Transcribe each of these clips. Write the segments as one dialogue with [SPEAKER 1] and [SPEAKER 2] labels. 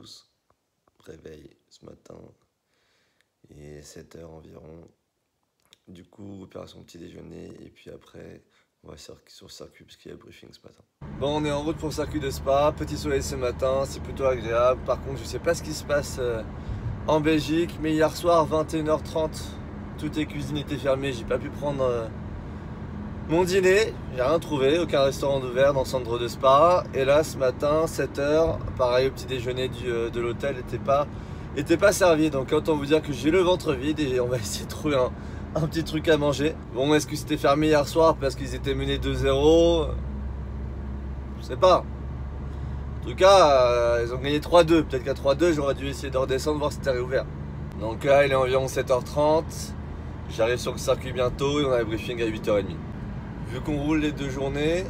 [SPEAKER 1] tous. Réveil ce matin. Il est 7 h environ. Du coup, opération petit déjeuner. Et puis après, on va sur le circuit parce qu'il y a le briefing ce matin. Bon, on est en route pour le circuit de Spa. Petit soleil ce matin, c'est plutôt agréable. Par contre, je sais pas ce qui se passe en Belgique. Mais hier soir, 21 h 30, toutes les cuisines étaient fermées. J'ai pas pu prendre mon dîner. J'ai rien trouvé, aucun restaurant ouvert dans le centre de Spa. Et là, ce matin, 7 h, pareil, le petit déjeuner de l'hôtel n'était pas servi. Donc, autant vous dire que j'ai le ventre vide et on va essayer de trouver un petit truc à manger. Bon, est-ce que c'était fermé hier soir parce qu'ils étaient menés 2-0? Je sais pas. En tout cas, ils ont gagné 3-2. Peut-être qu'à 3-2, j'aurais dû essayer de redescendre, voir si c'était réouvert. Donc là, il est environ 7 h 30. J'arrive sur le circuit bientôt et on a le briefing à 8 h 30. Vu qu'on roule les 2 journées,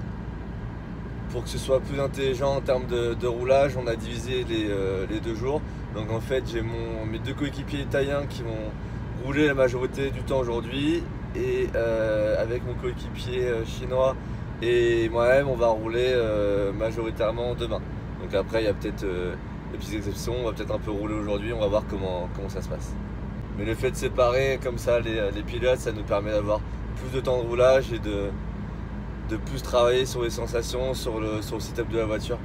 [SPEAKER 1] pour que ce soit plus intelligent en termes de roulage, on a divisé les 2 jours. Donc en fait, j'ai mes 2 coéquipiers italiens qui vont rouler la majorité du temps aujourd'hui. Et avec mon coéquipier chinois et moi-même, on va rouler majoritairement demain. Donc après, il y a peut-être des petites exceptions. On va peut-être un peu rouler aujourd'hui. On va voir comment ça se passe. Mais le fait de séparer comme ça les pilotes, ça nous permet d'avoir plus de temps de roulage et de plus travailler sur les sensations, sur le setup de la voiture.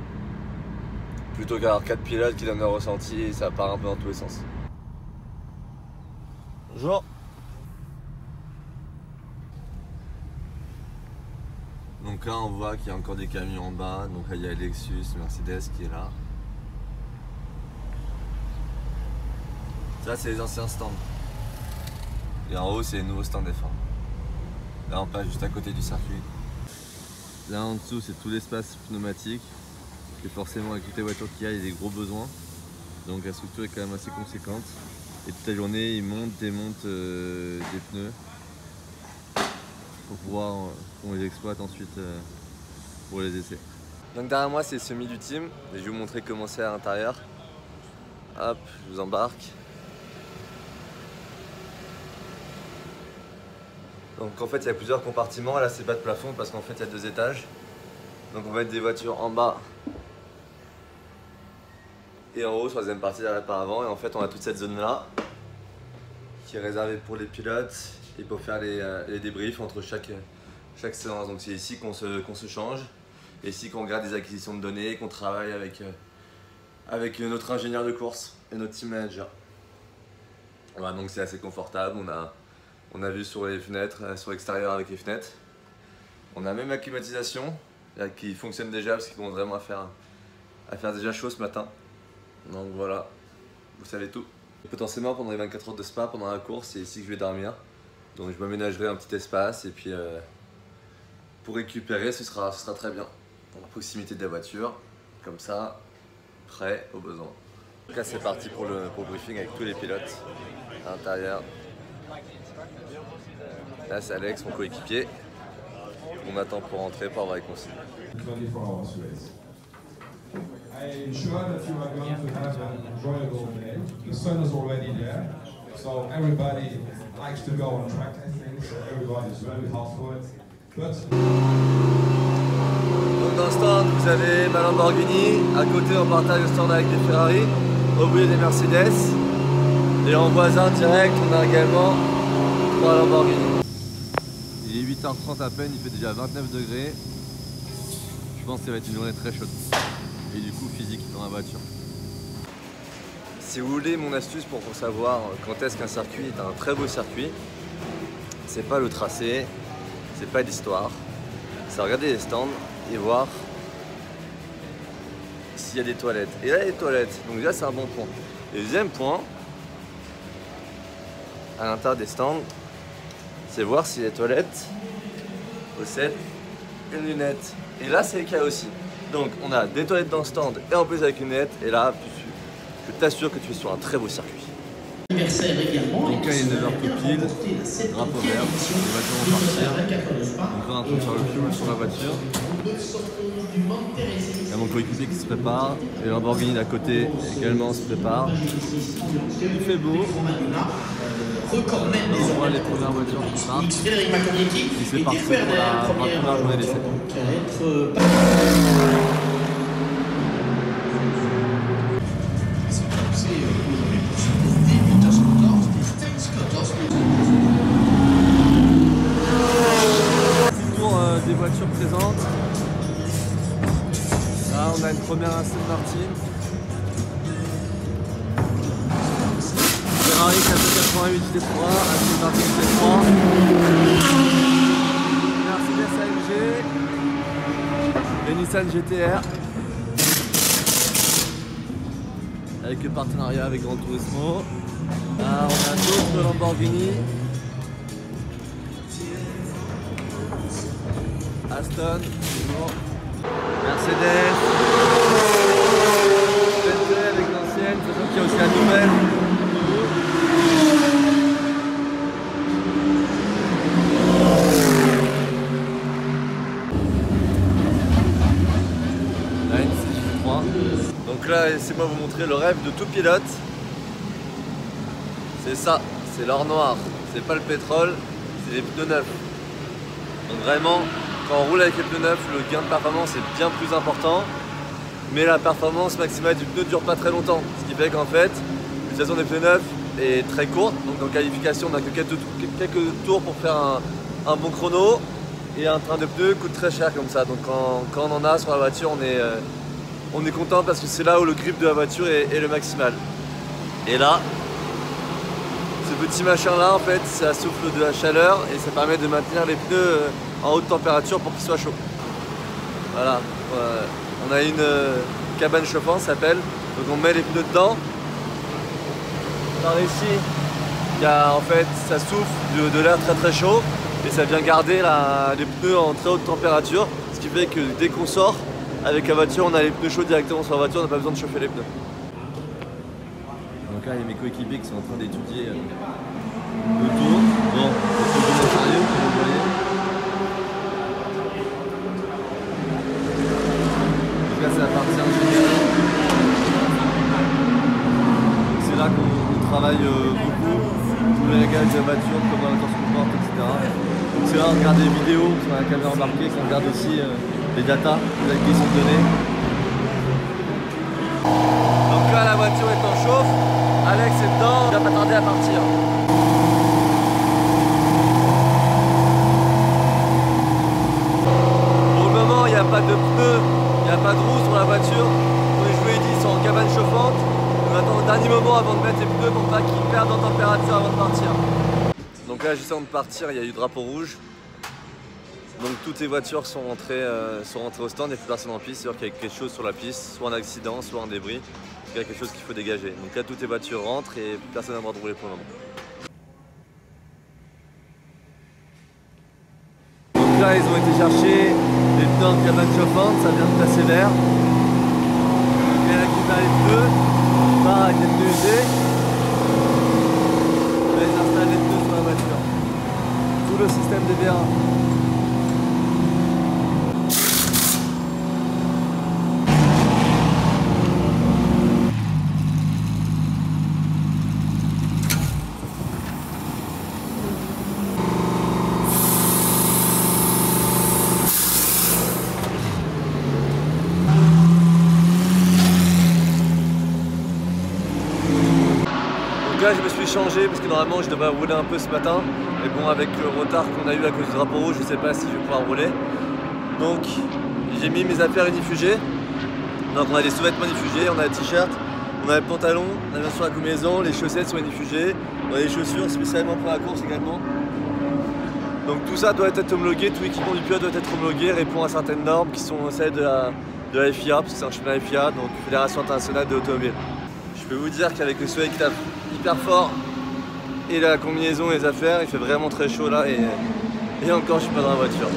[SPEAKER 1] Plutôt qu'avoir 4 pilotes qui donnent un ressenti et ça part un peu dans tous les sens. Bonjour. Donc là on voit qu'il y a encore des camions en bas. Donc là il y a Lexus, Mercedes qui est là. Ça c'est les anciens stands. Et en haut c'est les nouveaux stands F1. Là on passe juste à côté du circuit. Là en dessous c'est tout l'espace pneumatique. Et forcément avec toutes les voitures qu'il y a, il y a des gros besoins. Donc la structure est quand même assez conséquente. Et toute la journée ils montent, démontent des pneus. Pour pouvoir qu'on les exploite ensuite pour les essais. Donc derrière moi c'est le semi du team. Et je vais vous montrer comment c'est à l'intérieur. Hop, je vous embarque. Donc en fait il y a plusieurs compartiments, là c'est pas de plafond parce qu'en fait il y a 2 étages. Donc on va mettre des voitures en bas et en haut sur la deuxième partie derrière par avant. Et en fait on a toute cette zone là qui est réservée pour les pilotes et pour faire les débriefs entre chaque séance. Donc c'est ici qu'on se change, et ici qu'on regarde des acquisitions de données, qu'on travaille avec notre ingénieur de course et notre team manager. Voilà, donc c'est assez confortable. On a vu sur les fenêtres, sur l'extérieur avec les fenêtres. On a même la climatisation qui fonctionne déjà parce qu'il commence vraiment à faire déjà chaud ce matin. Donc voilà, vous savez tout. Potentiellement pendant les 24 heures de Spa, pendant la course, c'est ici que je vais dormir. Donc je m'aménagerai un petit espace et puis pour récupérer ce sera très bien. À proximité de la voiture, comme ça, prêt au besoin. Donc là c'est parti pour le briefing avec tous les pilotes à l'intérieur. Là c'est Alex, mon coéquipier. On attend pour rentrer pour avoir les consignes.
[SPEAKER 2] I'm sure that you are going to have an enjoyable day. The sun is already there, so everybody likes to go on track, I think, so everybody is very hot for it. But...
[SPEAKER 1] Donc dans le stand, vous avez ma Lamborghini, à côté on partage le stand avec des Ferrari, au bout des Mercedes, et en voisin direct on a également 3 Lamborghini. Il est 8 h 30 à peine, il fait déjà 29 degrés. Je pense que ça va être une journée très chaude. Et du coup physique dans la voiture. Si vous voulez mon astuce pour savoir quand est-ce qu'un circuit est un très beau circuit, c'est pas le tracé, c'est pas l'histoire, c'est regarder les stands et voir s'il y a des toilettes. Et là il y a des toilettes, donc déjà c'est un bon point. Et le deuxième point, à l'intérieur des stands, c'est voir si les toilettes possèdent une lunette. Et là c'est le cas aussi. Donc on a des toilettes dans le stand et en plus avec une lunette, et là je t'assure que tu es sur un très beau circuit. Donc là il est 9 h tout pile, drapeau vert, les voitures vont partir. Donc là on est en train de faire le fuel sur la voiture. Il y a mon coéquipier qui se prépare, et Lamborghini d'à côté également se prépare. Il fait beau. On voit les premières voitures qui partent. Et c'est parti pour la première journée d'essai. des voitures présentes. Là, on a une première Aston Martin. Ferrari 488 GT3, Aston Martin GT3. Mercedes AMG. Et Nissan GTR. Avec le partenariat avec Gran Turismo. Là, on a d'autres Lamborghini. Aston, Mercedes, Bentley avec l'ancienne, sachant qu'il y a aussi la nouvelle. Là, une CJ3. Donc là, laissez-moi vous montrer le rêve de tout pilote. C'est ça, c'est l'or noir. C'est pas le pétrole, c'est les pneus neufs. Donc vraiment, quand on roule avec les pneus neufs, le gain de performance est bien plus important, mais la performance maximale du pneu ne dure pas très longtemps. Ce qui fait qu'en fait, l'utilisation des pneus neufs est très courte. Donc en qualification, on n'a que quelques tours pour faire un bon chrono, et un train de pneus coûte très cher comme ça. Donc quand on en a sur la voiture, on est content parce que c'est là où le grip de la voiture est le maximal. Et là, ce petit machin là, en fait, ça souffle de la chaleur et ça permet de maintenir les pneus en haute température pour qu'ils soient chauds. Voilà, on a une cabane chauffante, ça s'appelle. Donc on met les pneus dedans. Par ici, il y a, en fait, ça souffle de l'air très très chaud et ça vient garder les pneus en très haute température. Ce qui fait que dès qu'on sort avec la voiture, on a les pneus chauds directement sur la voiture, on n'a pas besoin de chauffer les pneus. Donc là, il y a mes coéquipiers qui sont en train d'étudier le tour. Bon, c'est bien sérieux, comme vous voyez. Donc là, c'est la partie ingénierie. C'est là qu'on travaille beaucoup tous les réglages de la voiture, comment la torsion se porte, etc. Donc c'est là on regarde des vidéos sur la caméra embarquée, qu'on regarde aussi les datas, les qui sont données. Donc là, la voiture est en chauffe. Alex est dedans, il va pas tarder à partir. Pour le moment, il n'y a pas de pneus, il n'y a pas de roues sur la voiture. Comme je vous l'ai dit, ils sont en cabane chauffante. On attend au dernier moment avant de mettre les pneus pour pas qu'ils perdent en température avant de partir. Donc là, juste avant de partir, il y a eu drapeau rouge. Donc toutes les voitures sont rentrées au stand, il n'y a plus personne en piste, c'est-à-dire qu'il y a quelque chose sur la piste, soit un accident, soit un débris. Il y a quelque chose qu'il faut dégager. Donc là, toutes les voitures rentrent et personne n'a le droit de rouler pour le moment. Donc là, ils ont été chercher les pneus en cabane chauffante, ça vient de passer l'air. Donc il récupère les pneus, on part avec les pneus usés. Là, ils installent les pneus sur la voiture. Tout le système des V1. Là, je me suis changé parce que normalement je devrais rouler un peu ce matin, mais bon, avec le retard qu'on a eu à cause du drapeau rouge, je sais pas si je vais pouvoir rouler. Donc j'ai mis mes affaires unifugées. Donc on a des sous-vêtements unifugés, on a des t-shirts, on a les pantalons, on a bien sûr la combinaison, les chaussettes sont unifugées, on a des chaussures spécialement pour la course également. Donc tout ça doit être homologué, tout l'équipement du pilote doit être homologué, répond à certaines normes qui sont celles de la FIA, parce que c'est un championnat FIA, donc Fédération Internationale de l'Automobile. Je peux vous dire qu'avec le soleil qui tape hyper fort et la combinaison et les affaires, il fait vraiment très chaud là et encore je suis pas dans la voiture.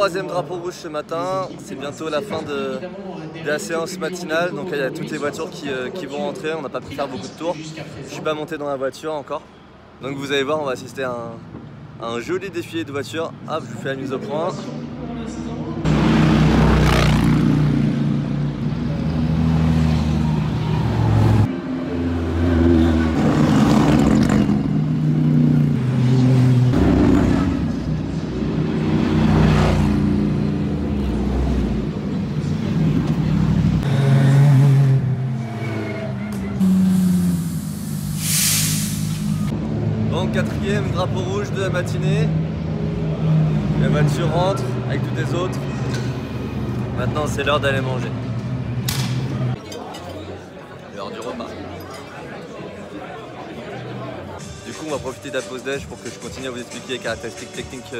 [SPEAKER 1] troisième drapeau rouge ce matin, c'est bientôt la fin de la séance matinale, donc il y a toutes les voitures qui vont rentrer, on n'a pas pu faire beaucoup de tours. Je ne suis pas monté dans la voiture encore. Donc vous allez voir, on va assister à un joli défilé de voitures. Hop, je vous fais la mise au point. Donc quatrième drapeau rouge de la matinée. La voiture rentre avec toutes les autres. Maintenant c'est l'heure d'aller manger. L'heure du repas. Du coup on va profiter de la pause déj pour que je continue à vous expliquer les caractéristiques techniques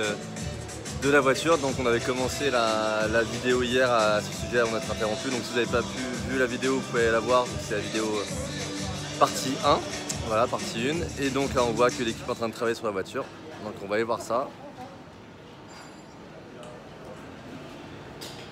[SPEAKER 1] de la voiture. Donc on avait commencé la vidéo hier à ce sujet avant d'être interrompu. Donc si vous n'avez pas vu la vidéo, vous pouvez la voir. C'est la vidéo partie 1. Voilà, partie 1. Et donc là on voit que l'équipe est en train de travailler sur la voiture. Donc on va aller voir ça.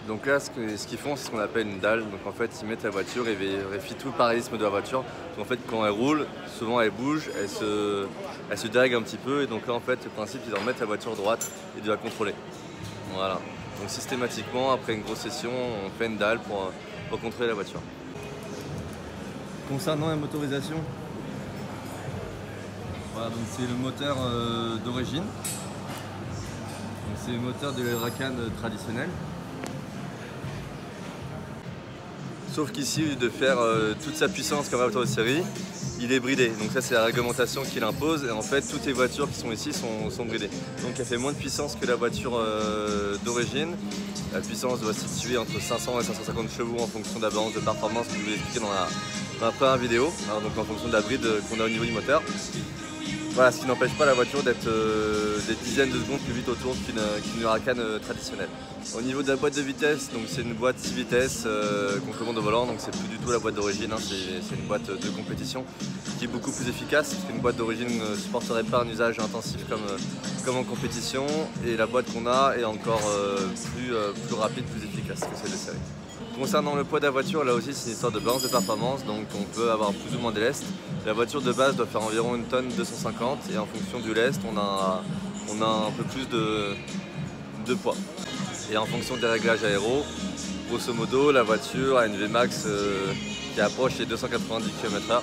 [SPEAKER 1] Donc là ce qu'ils font, c'est ce qu'on appelle une dalle. Donc en fait ils mettent la voiture et vérifient tout le parallélisme de la voiture. Donc en fait quand elle roule, souvent elle bouge, elle se dague un petit peu. Et donc là en fait le principe c'est d'en mettre la voiture droite et de la contrôler. Voilà. Donc systématiquement après une grosse session, on fait une dalle pour contrôler la voiture. Concernant la motorisation, voilà, donc c'est le moteur d'origine. C'est le moteur de l'Huracan traditionnel. Sauf qu'ici, au lieu de faire toute sa puissance comme un moteur de série, il est bridé. Donc ça c'est la réglementation qui l'impose et en fait toutes les voitures qui sont ici sont bridées. Donc elle fait moins de puissance que la voiture d'origine. La puissance doit se situer entre 500 et 550 chevaux en fonction de la balance de performance que je vous ai expliqué dans la première vidéo. Alors, donc en fonction de la bride qu'on a au niveau du moteur. Voilà, ce qui n'empêche pas la voiture d'être des dizaines de secondes plus vite autour qu'une Huracan traditionnelle. Au niveau de la boîte de vitesse, donc c'est une boîte 6 vitesses qu'on commande au volant, donc c'est plus du tout la boîte d'origine, hein, c'est une boîte de compétition qui est beaucoup plus efficace, parce qu'une boîte d'origine ne supporterait pas un usage intensif comme en compétition, et la boîte qu'on a est encore plus rapide, plus efficace que celle de série. Concernant le poids de la voiture, là aussi c'est une histoire de balance de performance, donc on peut avoir plus ou moins de lest. La voiture de base doit faire environ 1 tonne 250 et en fonction du lest, on a un peu plus de poids. Et en fonction des réglages aéro, grosso modo, la voiture a une Vmax qui approche les 290 km/h.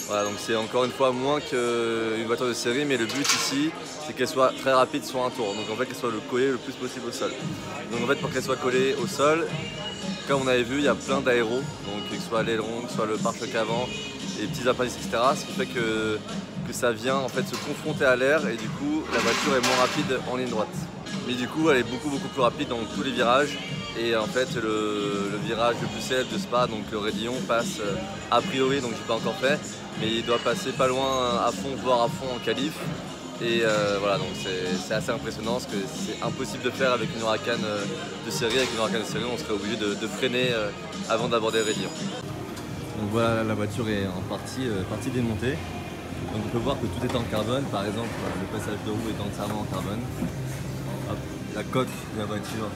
[SPEAKER 1] Voilà, donc c'est encore une fois moins qu'une voiture de série, mais le but ici, c'est qu'elle soit très rapide sur un tour. Donc en fait, qu'elle soit collée le plus possible au sol. Donc en fait, pour qu'elle soit collée au sol, comme on avait vu, il y a plein d'aéros, donc que ce soit l'aileron, que ce soit le pare-choc avant, et les petits appendices, etc. Ce qui fait que ça vient en fait se confronter à l'air et du coup la voiture est moins rapide en ligne droite. Mais du coup elle est beaucoup plus rapide dans tous les virages et en fait le virage le plus célèbre de Spa, donc le Raidillon, passe a priori, donc j'ai pas encore fait, mais il doit passer pas loin à fond, voire à fond en qualif. Et voilà, donc c'est assez impressionnant parce que c'est impossible de faire avec une Huracan de série. Avec une Huracan de série, on serait obligé de freiner avant d'aborder le Raidillon. Donc voilà, la voiture est en partie démontée. Donc on peut voir que tout est en carbone. Par exemple, le passage de roue est entièrement en carbone. Hop, la coque de la voiture,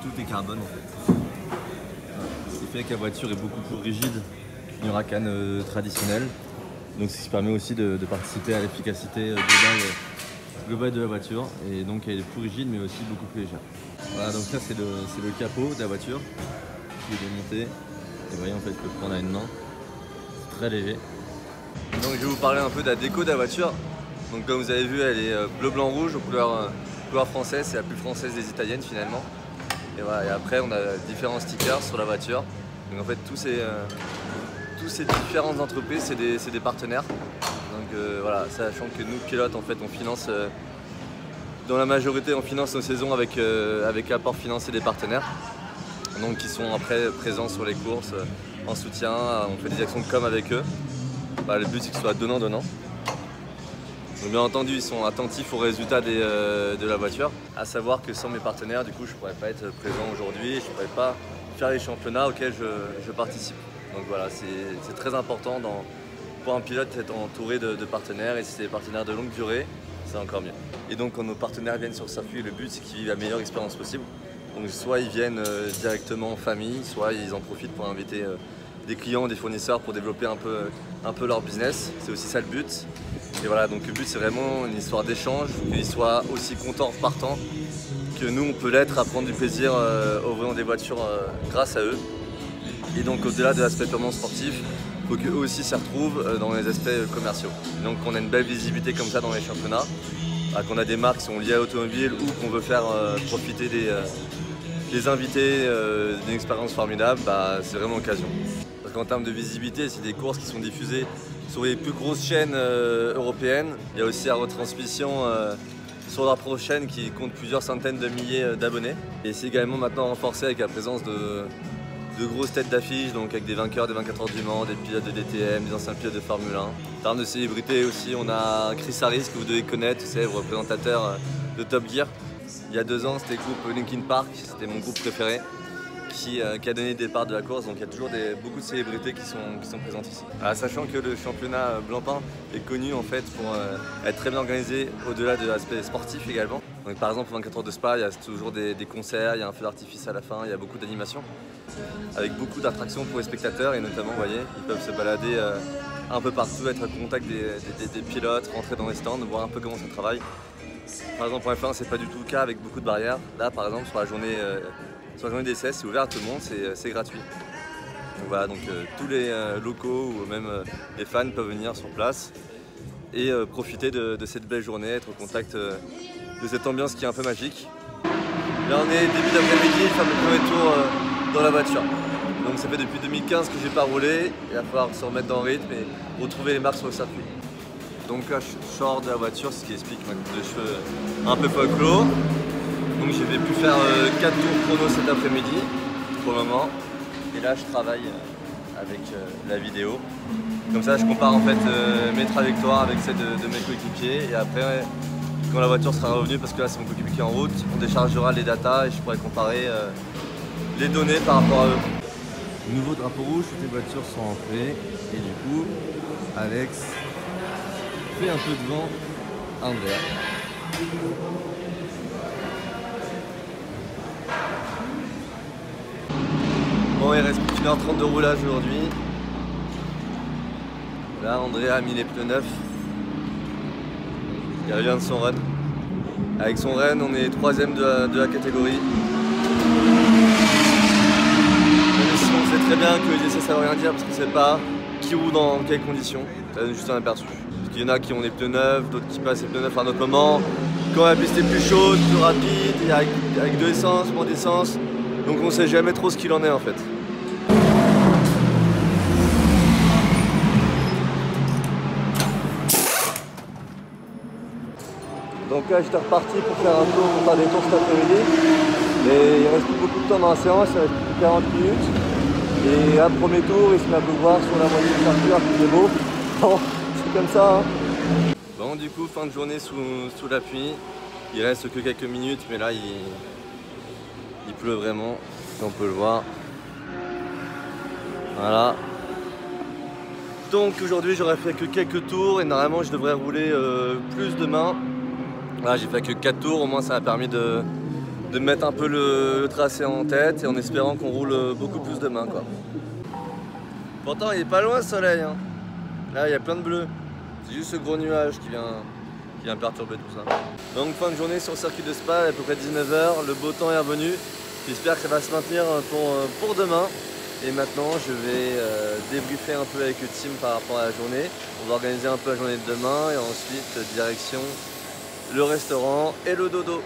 [SPEAKER 1] tout est carbone en fait. Ce qui fait que la voiture est beaucoup plus rigide qu'une Huracan traditionnelle. Donc ce qui permet aussi de participer à l'efficacité globale de la voiture. Et donc elle est plus rigide mais aussi beaucoup plus légère. Voilà, donc ça c'est le capot de la voiture qui est démonté. Et vous voyez en fait que le prendre à une main, c'est très léger. Donc je vais vous parler un peu de la déco de la voiture. Donc comme vous avez vu, elle est bleu, blanc, rouge aux couleurs françaises. C'est la plus française des italiennes finalement. Et voilà, et après on a différents stickers sur la voiture. Donc en fait tous ces différentes entreprises, c'est des partenaires. Donc voilà, sachant que nous pilotes en fait on finance dans la majorité on finance nos saisons avec l'apport financier des partenaires. Donc qui sont après présents sur les courses en soutien, on fait des actions de com avec eux. Bah, le but c'est que ce soit donnant-donnant. Donc bien entendu ils sont attentifs aux résultats de la voiture. À savoir que sans mes partenaires du coup je ne pourrais pas être présent aujourd'hui, je ne pourrais pas faire les championnats auxquels je participe. Donc voilà, c'est très important pour un pilote d'être entouré de partenaires et si c'est des partenaires de longue durée, c'est encore mieux. Et donc quand nos partenaires viennent sur le circuit, le but c'est qu'ils vivent la meilleure expérience possible. Donc soit ils viennent directement en famille, soit ils en profitent pour inviter des clients, des fournisseurs pour développer un peu leur business. C'est aussi ça le but. Et voilà, donc le but c'est vraiment une histoire d'échange, qu'ils soient aussi contents en repartant que nous on peut l'être à prendre du plaisir au volant des voitures grâce à eux. Et donc au-delà de l'aspect purement sportif, il faut qu'eux aussi s'y retrouvent dans les aspects commerciaux. Et donc qu'on a une belle visibilité comme ça dans les championnats, qu'on a des marques qui sont liées à l'automobile ou qu'on veut faire profiter des invités d'une expérience formidable, c'est vraiment l'occasion. Parce qu'en termes de visibilité, c'est des courses qui sont diffusées sur les plus grosses chaînes européennes. Il y a aussi la retransmission sur leur propre chaîne qui compte plusieurs centaines de milliers d'abonnés. Et c'est également maintenant renforcé avec la présence de grosses têtes d'affiche, donc avec des vainqueurs des 24 heures du Mans, des pilotes de DTM, des anciens pilotes de Formule 1. En termes de célébrités aussi, on a Chris Harris que vous devez connaître, c'est le représentateur de Top Gear. Il y a 2 ans, c'était le groupe Linkin Park, c'était mon groupe préféré, qui a donné le départ de la course, donc il y a toujours beaucoup de célébrités qui sont présentes ici. Sachant que le championnat Blancpain est connu en fait pour être très bien organisé au-delà de l'aspect sportif également. Donc, par exemple, au 24 heures de Spa, il y a toujours des concerts, il y a un feu d'artifice à la fin, il y a beaucoup d'animations, avec beaucoup d'attractions pour les spectateurs et notamment, vous voyez, ils peuvent se balader un peu partout, être en contact des pilotes, rentrer dans les stands, voir un peu comment ça travaille. Par exemple, pour F1, c'est pas du tout le cas avec beaucoup de barrières. Là, par exemple, sur la journée d'essai, c'est ouvert à tout le monde, c'est gratuit. Donc voilà, donc tous les locaux ou même les fans peuvent venir sur place et profiter de cette belle journée, être au contact de cette ambiance qui est un peu magique. Là, on est début d'après-midi, faire le premier tour dans la voiture. Donc ça fait depuis 2015 que j'ai pas roulé, il va falloir se remettre dans le rythme et retrouver les marques sur le circuit. Donc là, je sors de la voiture, ce qui explique ma coupe de cheveux un peu folklore. Donc j'ai pu faire 4 tours chrono cet après-midi pour le moment. Et là je travaille avec la vidéo. Comme ça je compare en fait mes trajectoires avec celles de mes coéquipiers. Et après quand la voiture sera revenue, parce que là c'est mon coéquipier qui est en route, on déchargera les datas et je pourrai comparer les données par rapport à eux. Nouveau drapeau rouge, toutes les voitures sont entrées. Et du coup, Alex fait un peu devant Andrea. Bon, il reste plus d'1h30 de roulage aujourd'hui. Là, Andrea a mis les pneus neufs. Il revient de son run. Avec son run, on est 3ème de la catégorie. Même si on sait très bien que les essais ça veut rien dire parce qu'on ne sait pas qui roule dans quelles conditions. Ça donne juste un aperçu. Parce qu'il y en a qui ont des pneus neufs, d'autres qui passent les pneus neufs à un autre moment. Quand la piste est plus chaude, plus rapide, et avec de l'essence, moins d'essence. Donc on ne sait jamais trop ce qu'il en est en fait. Donc là j'étais reparti pour faire un tour, pour faire des tours cet après-midi. Mais il reste plus beaucoup de temps dans la séance, il reste plus que 40 minutes. Et là, premier tour, il se met à pleuvoir sur la moitié du circuit, alors qu'il est beau. Bon, c'est comme ça. Hein. Bon, du coup, fin de journée sous la pluie. Il reste que quelques minutes, mais là, il pleut vraiment. Si on peut le voir. Voilà. Donc aujourd'hui, j'aurais fait que quelques tours et normalement, je devrais rouler plus demain. Là, j'ai fait que 4 tours, au moins, ça m'a permis de mettre un peu le tracé en tête et en espérant qu'on roule beaucoup plus demain, quoi. Pourtant il est pas loin le soleil, hein. Là il y a plein de bleu. C'est juste ce gros nuage qui vient perturber tout ça. Donc fin de journée sur le circuit de Spa, à peu près 19 h, le beau temps est revenu. J'espère que ça va se maintenir pour demain. Et maintenant je vais débriefer un peu avec le team par rapport à la journée. On va organiser un peu la journée de demain et ensuite direction le restaurant et le dodo.